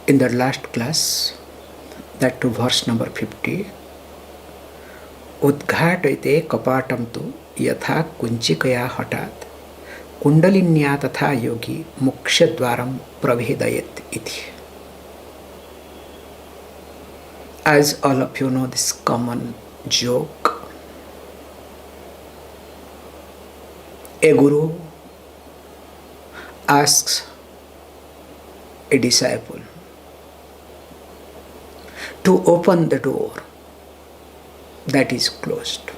In the last class, that to verse number 50, Udghātayate kapatam tu yatha kunchikaya hatat kundalinya tatha yogi mokṣa-dvāram pravedayat iti. As all of you know this common joke, a guru asks a disciple to open the door that is closed.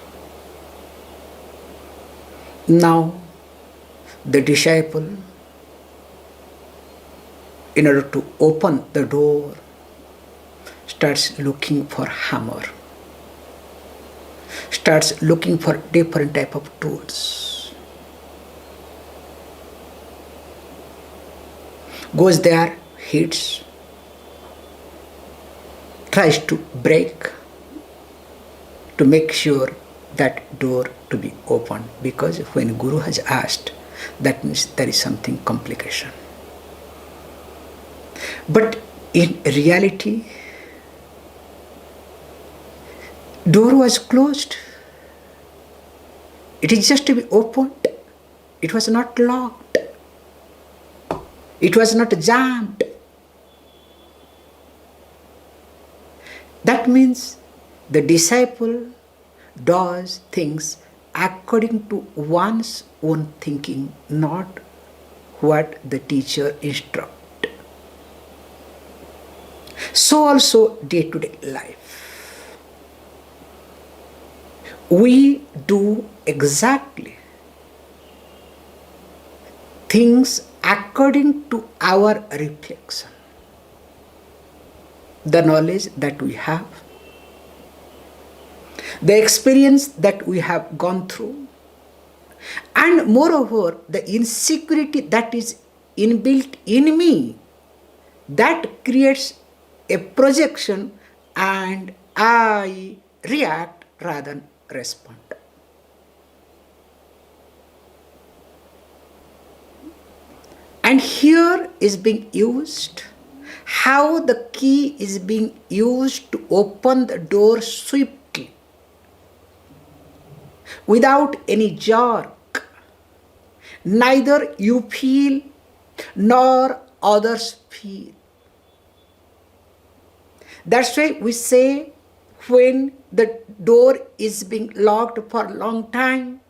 Now, the disciple, in order to open the door, starts looking for hammer, starts looking for different type of tools. Goes there, hits, tries to break, to make sure that door to be opened, because when Guru has asked, that means there is something complication. But in reality, door was closed. It is just to be opened. It was not locked. It was not jammed. That means the disciple does things according to one's own thinking, not what the teacher instructs. So also day-to-day life. We do exactly things according to our reflection, the knowledge that we have, the experience that we have gone through, and moreover, the insecurity that is inbuilt in me, that creates a projection and I react rather than respond. And here is being used how the key is being used to open the door swiftly, without any jerk. Neither you feel nor others feel. That's why we say when the door is being locked for a long time,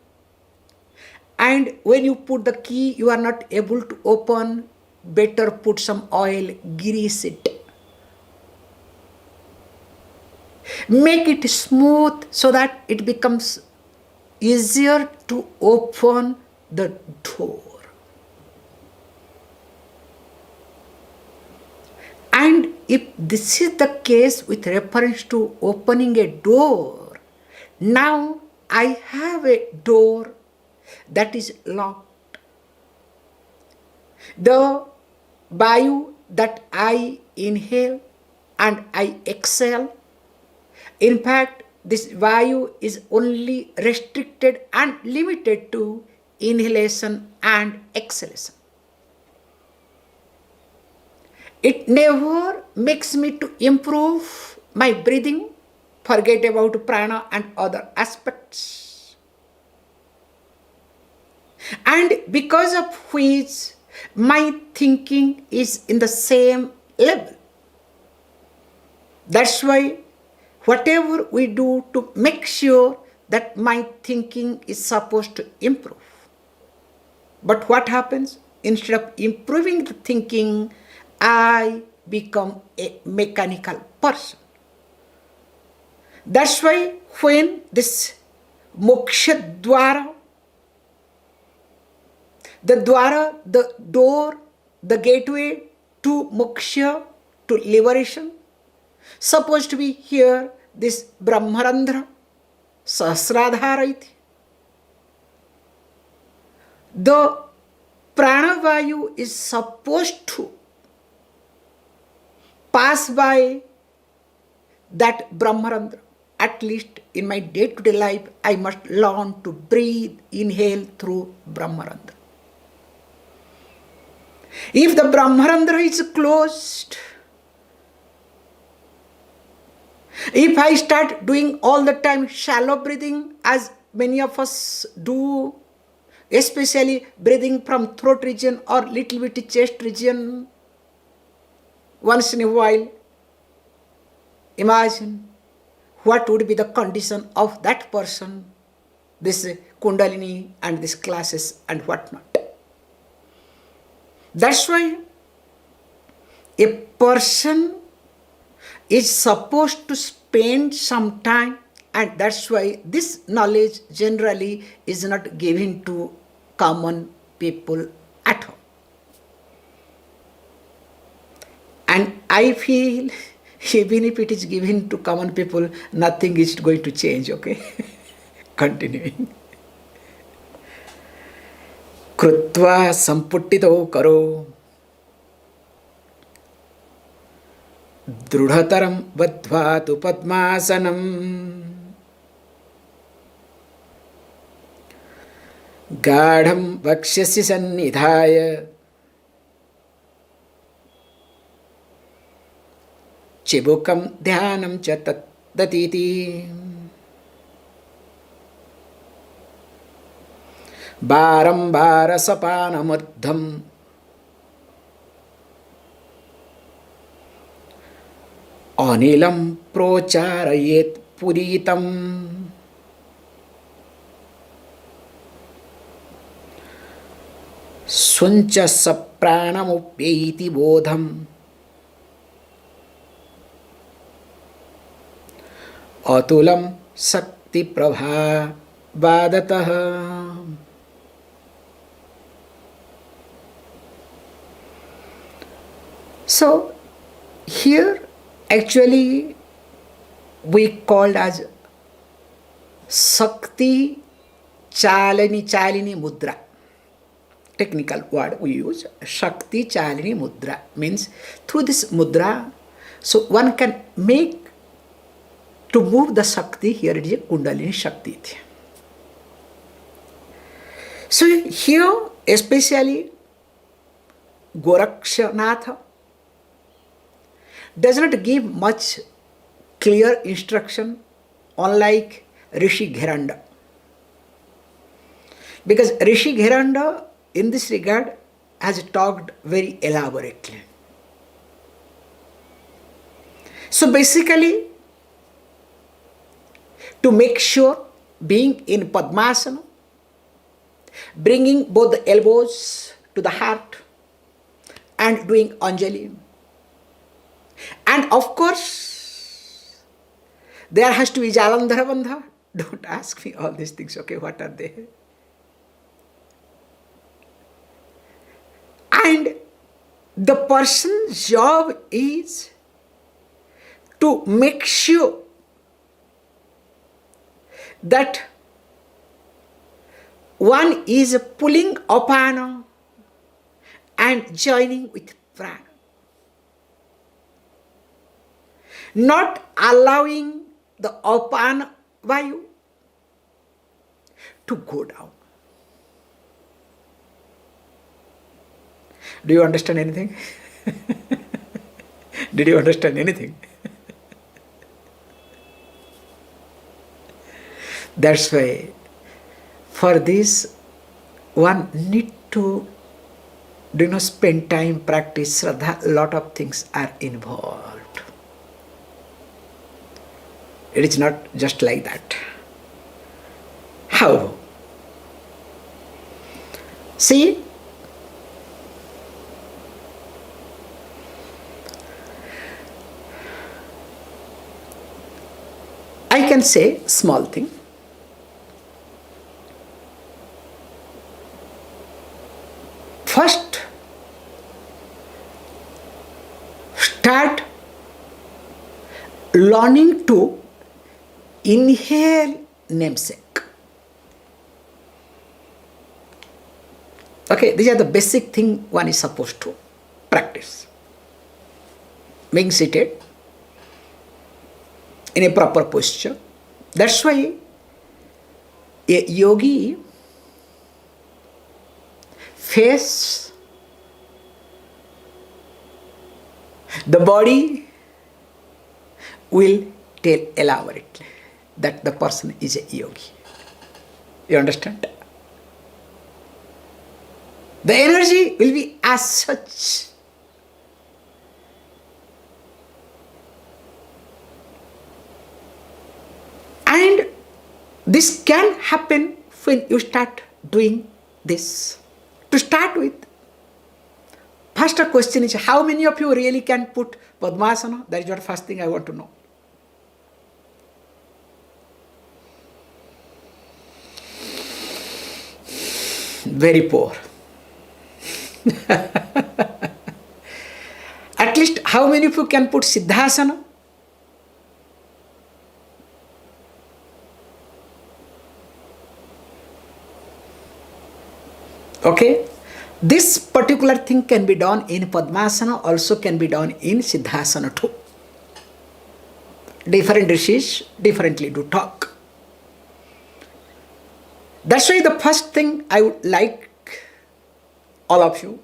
and when you put the key you are not able to open, better put some oil, grease it. Make it smooth so that it becomes easier to open the door. And if this is the case with reference to opening a door, now I have a door that is locked. The Vayu that I inhale and I exhale, in fact, this Vayu is only restricted and limited to inhalation and exhalation. It never makes me to improve my breathing, forget about prana and other aspects. And because of which my thinking is in the same level. That's why whatever we do to make sure that my thinking is supposed to improve. But what happens? Instead of improving the thinking, I become a mechanical person. That's why when this mokṣa-dvāra, the dvāra, the door, the gateway to moksha, to liberation, supposed to be here, this brahma-randhra, sahasradhara iti. The prāṇa-vāyu is supposed to pass by that brahma-randhra. At least in my day-to-day life, I must learn to breathe, inhale through brahma-randhra. If the brahma-randhra is closed, If I start doing all the time shallow breathing, as many of us do, especially breathing from throat region or little bit chest region, once in a while, imagine what would be the condition of that person, this Kundalini and these classes and whatnot. That's why a person is supposed to spend some time, and that's why this knowledge generally is not given to common people at all. And I feel even if it is given to common people, nothing is going to change, okay? Continuing. Krutva samputtito karo drudhataram vadhvatu padmasanam gadham vakshyasi sannidhaya chibukam dhyanam cha tatdatiti barambara sapāna-murdham anilam procārayet puritam suncha saprāṇamupyeti bodham atulam sakti prabha vadatah. So here actually we called as Shaktichālinī Mudrā. Technical word we use, Shaktichālinī Mudrā, means through this mudra, so one can make to move the Shakti. Here it is a Kundalini Shakti. So here especially Nath does not give much clear instruction, unlike Rishi Gheranda. Because Rishi Gheranda in this regard has talked very elaborately. So basically, to make sure being in Padmasana, bringing both the elbows to the heart and doing Anjali. And of course, there has to be Jalandhara Bandha. Don't ask me all these things, okay, what are they? And the person's job is to make sure that one is pulling apāna and joining with prāṇa. Not allowing the apāna-vāyu to go down. Do you understand anything? Did you understand anything? That's why for this one need to spend time, practice, Shraddha, a lot of things are involved. It is not just like that. How? See, I can say small thing. First, start learning to inhale namesake. Okay, these are the basic thing one is supposed to practice. Being seated in a proper posture. That's why a yogi face the body will tell elaborately that the person is a yogi. You understand? The energy will be as such. And this can happen when you start doing this. To start with, first question is, how many of you really can put Padmasana? That is what first thing I want to know. Very poor. At least how many of you can put Siddhāsana? Okay, this particular thing can be done in Padmasana, also can be done in Siddhāsana too. Different rishis differently do talk. That's why the first thing I would like all of you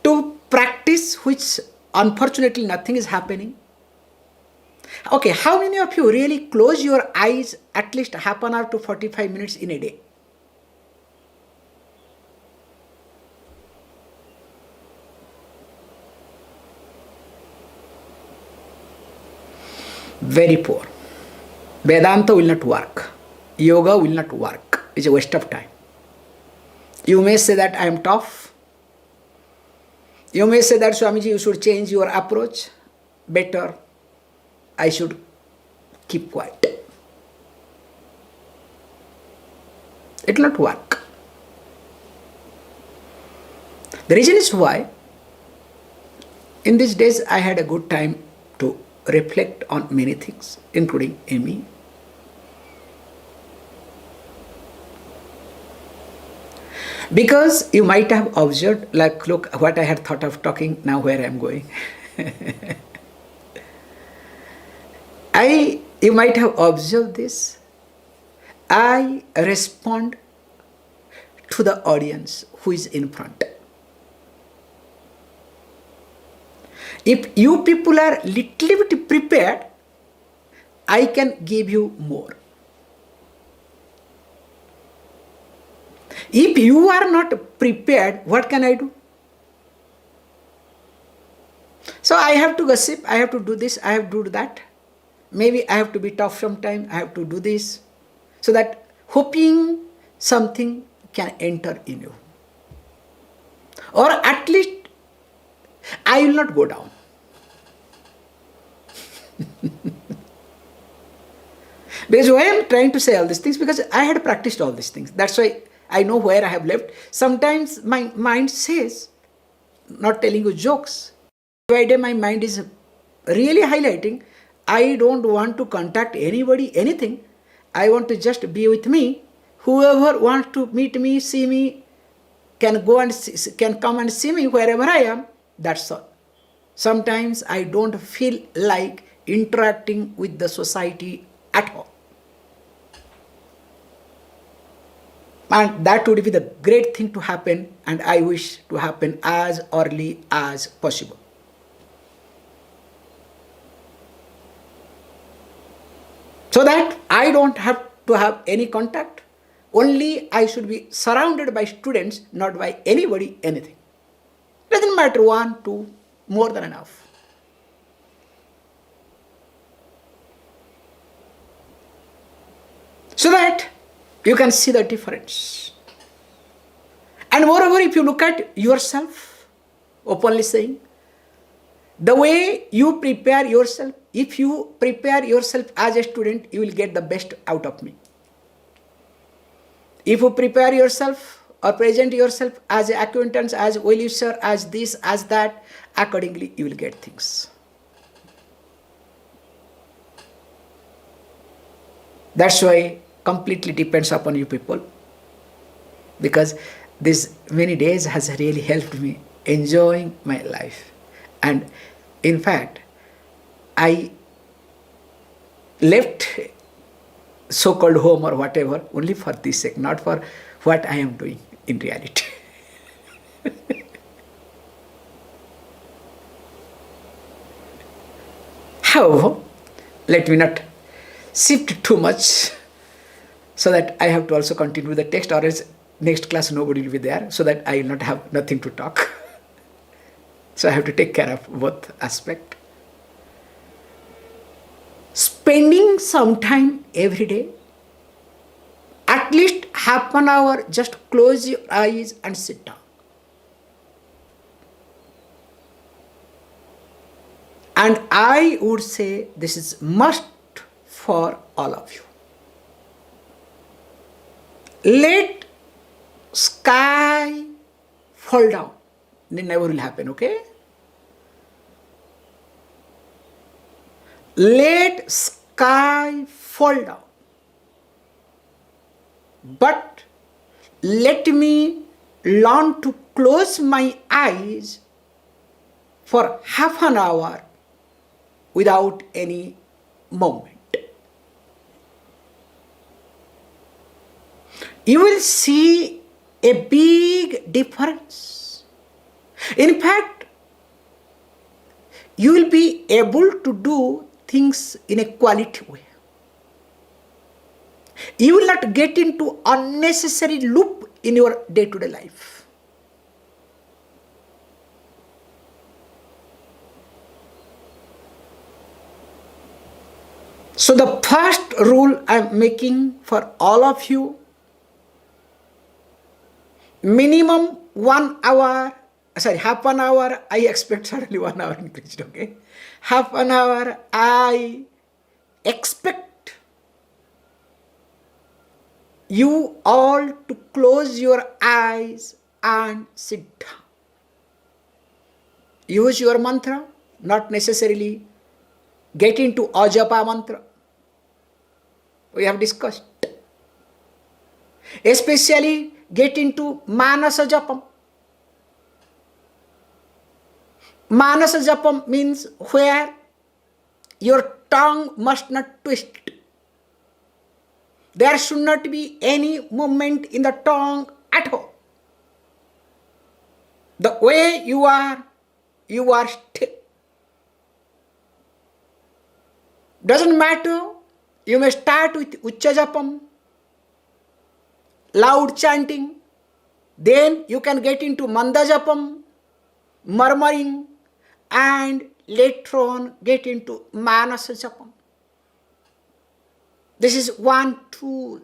to practice, which unfortunately nothing is happening. Okay, how many of you really close your eyes at least half an hour to 45 minutes in a day? Very poor. Vedanta will not work. Yoga will not work. It's a waste of time. You may say that I am tough. You may say that, Swamiji, you should change your approach. Better, I should keep quiet. It will not work. The reason is why, in these days I had a good time to reflect on many things, including me. Because you might have observed, like, look what I had thought of talking, now where I am going. You might have observed this. I respond to the audience who is in front. If you people are little bit prepared, I can give you more. If you are not prepared, what can I do? So I have to gossip, I have to do this, I have to do that. Maybe I have to be tough sometime, I have to do this. So that hoping something can enter in you. Or at least I will not go down. Because why I am trying to say all these things? Because I had practiced all these things. That's why I know where I have left. Sometimes my mind says, not telling you jokes, by day my mind is really highlighting, I don't want to contact anybody, anything. I want to just be with me. Whoever wants to meet me, see me, can go and can come and see me wherever I am. That's all. Sometimes I don't feel like interacting with the society at all. And that would be the great thing to happen, and I wish to happen as early as possible. So that I don't have to have any contact. Only I should be surrounded by students, not by anybody, anything. Doesn't matter, 1, 2, more than enough. So that you can see the difference. And moreover, if you look at yourself, openly saying, the way you prepare yourself, if you prepare yourself as a student, you will get the best out of me. If you prepare yourself or present yourself as an acquaintance, as well-wisher, as this, as that, accordingly you will get things. That's why completely depends upon you people. Because these many days has really helped me enjoying my life. And in fact, I left so-called home or whatever only for this sake, not for what I am doing in reality. However, Let me not shift too much so that I have to also continue the text, or else next class nobody will be there, so that I will not have nothing to talk. So I have to take care of both aspects. Spending some time every day, at least half an hour, just close your eyes and sit down. And I would say this is must for all of you. Let sky fall down. It never will happen, okay? Let sky fall down. But let me learn to close my eyes for half an hour without any movement. You will see a big difference. In fact, you will be able to do things in a quality way. You will not get into unnecessary loop in your day-to-day life. So the first rule I am making for all of you, minimum 1 hour, half an hour, I expect suddenly 1 hour increased, okay? Half an hour, I expect you all to close your eyes and sit down. Use your mantra, not necessarily get into ajapa mantra. We have discussed. Especially get into manasa japam. Manasa japam means where your tongue must not twist. There should not be any movement in the tongue at all. The way you are still. Doesn't matter, you may start with Ucca Japam, loud chanting, then you can get into Manda Japam, murmuring, and later on get into Manasa Japam. This is one tool.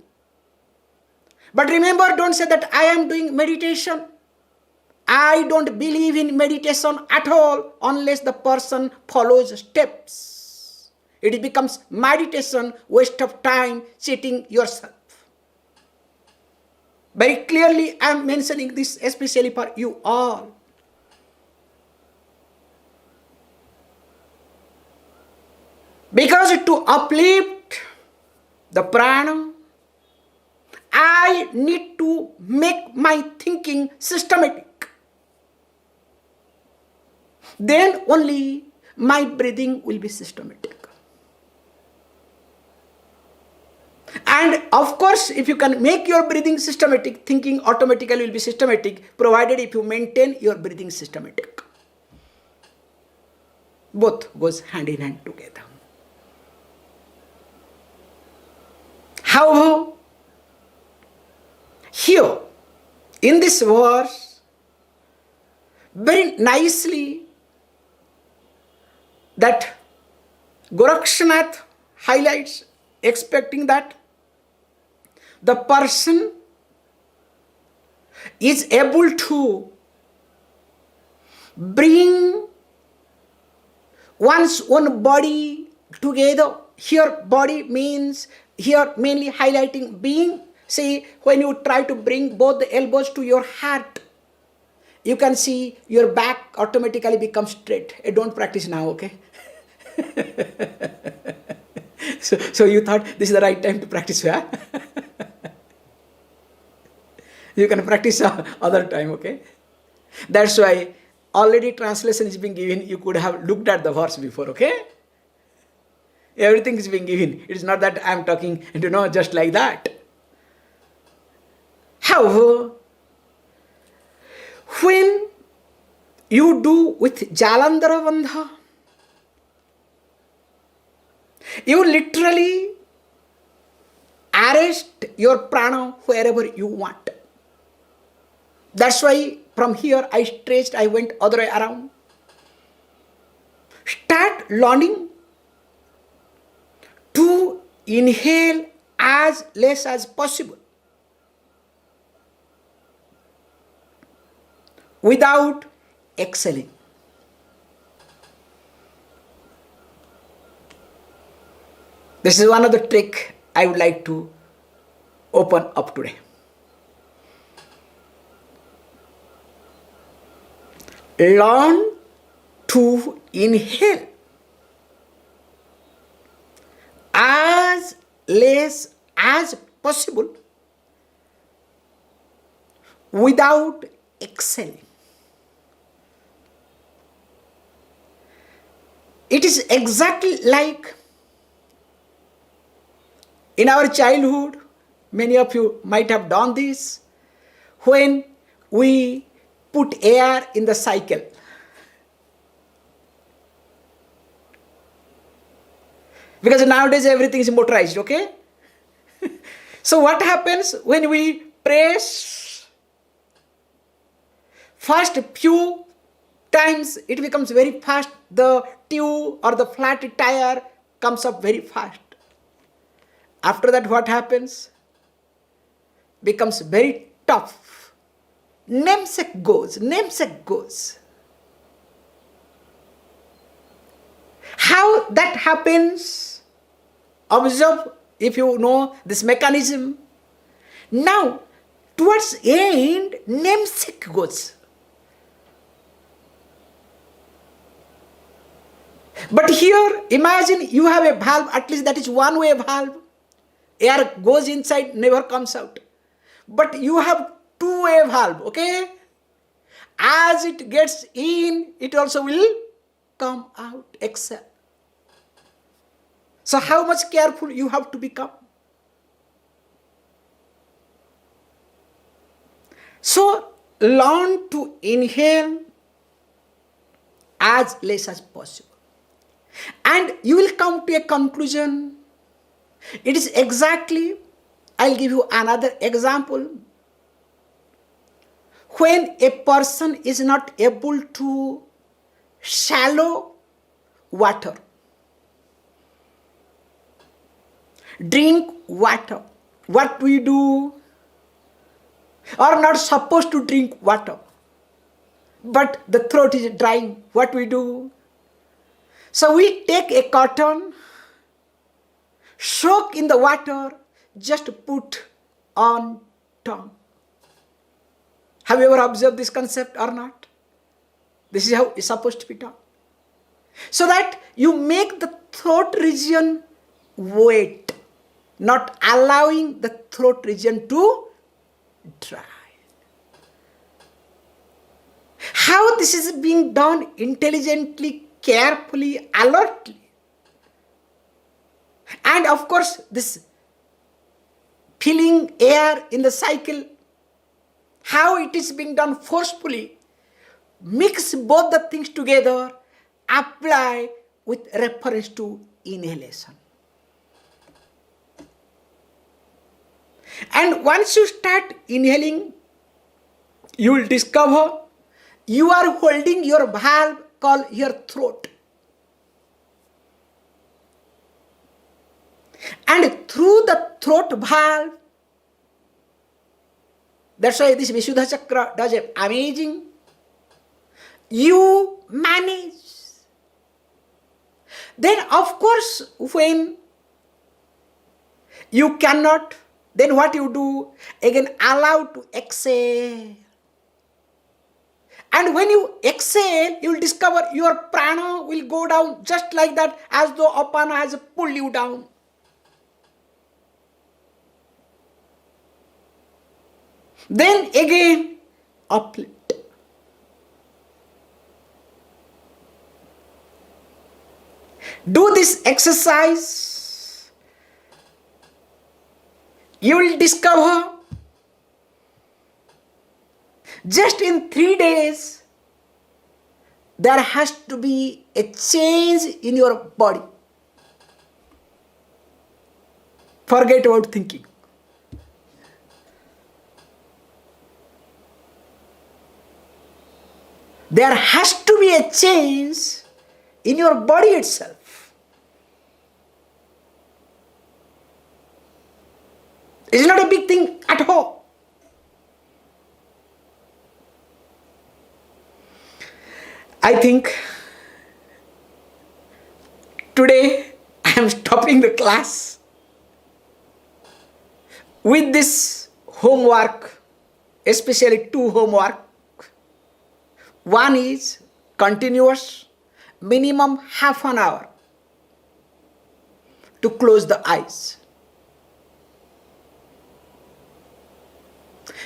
But remember, don't say that I am doing meditation. I don't believe in meditation at all unless the person follows steps. It becomes meditation, waste of time, cheating yourself. Very clearly I am mentioning this especially for you all. Because to uplift the prana, I need to make my thinking systematic. Then only my breathing will be systematic. And of course, if you can make your breathing systematic, thinking automatically will be systematic, provided if you maintain your breathing systematic. Both goes hand in hand together. However, here in this verse, very nicely that Gorakshanath highlights, expecting that the person is able to bring one's own body together. Here body means, here mainly highlighting being. See, when you try to bring both the elbows to your heart, you can see your back automatically becomes straight. Don't practice now, okay? So you thought this is the right time to practice, yeah? You can practice other time, okay? That's why already translation is being given. You could have looked at the verse before, okay? Everything is being given. It is not that I am talking, just like that. However, when you do with Jalandhara Bandha, You literally arrest your prana wherever you want. That's why from here I stretched, I went other way around. Start learning to inhale as less as possible without exhaling. This is one of the trick I would like to open up today. Learn to inhale as less as possible without exhaling. It is exactly like in our childhood, many of you might have done this, when we put air in the cycle. Because nowadays everything is motorized, okay? So what happens when we press? First few times it becomes very fast. The tube or the flat tire comes up very fast. After that what happens? Becomes very tough. Namesake goes. How that happens? Observe if you know this mechanism. Now, towards end, namesake goes. But here, imagine you have a valve, at least that is one-way valve. Air goes inside, never comes out. But you have two-way valve, okay? As it gets in, it also will come out, exhale. So how much careful you have to become? So learn to inhale as less as possible. And you will come to a conclusion. It is exactly, I'll give you another example. When a person is not able to swallow water, drink water, what we do? Or not supposed to drink water, but the throat is drying, what we do? So we take a cotton, soak in the water, just put on tongue. Have you ever observed this concept or not? This is how it's supposed to be done. So that you make the throat region wet, not allowing the throat region to dry. How this is being done intelligently, carefully, alertly. And of course, this filling air in the cycle, how it is being done forcefully. Mix both the things together, apply with reference to inhalation. And once you start inhaling, you will discover you are holding your valve called your throat. And through the throat valve, that's why this Visuddha chakra does an amazing, you manage. Then of course, when you cannot, then what you do? Again, allow to exhale. And when you exhale, you will discover your prana will go down just like that, as though apāna has pulled you down. Then again, uplift. Do this exercise. You will discover just in 3 days, there has to be a change in your body. Forget about thinking. There has to be a change in your body itself. It's not a big thing at all. I think today I am stopping the class with this homework, especially two homework. One is continuous, minimum half an hour to close the eyes.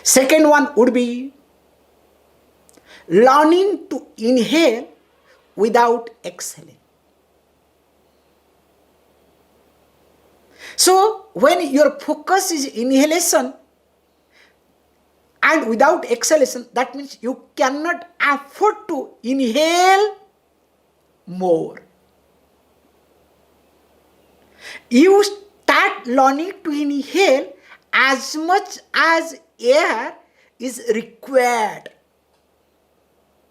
Second one would be learning to inhale without exhaling. So when your focus is inhalation and without exhalation, that means you cannot afford to inhale more. You start learning to inhale as much as air is required.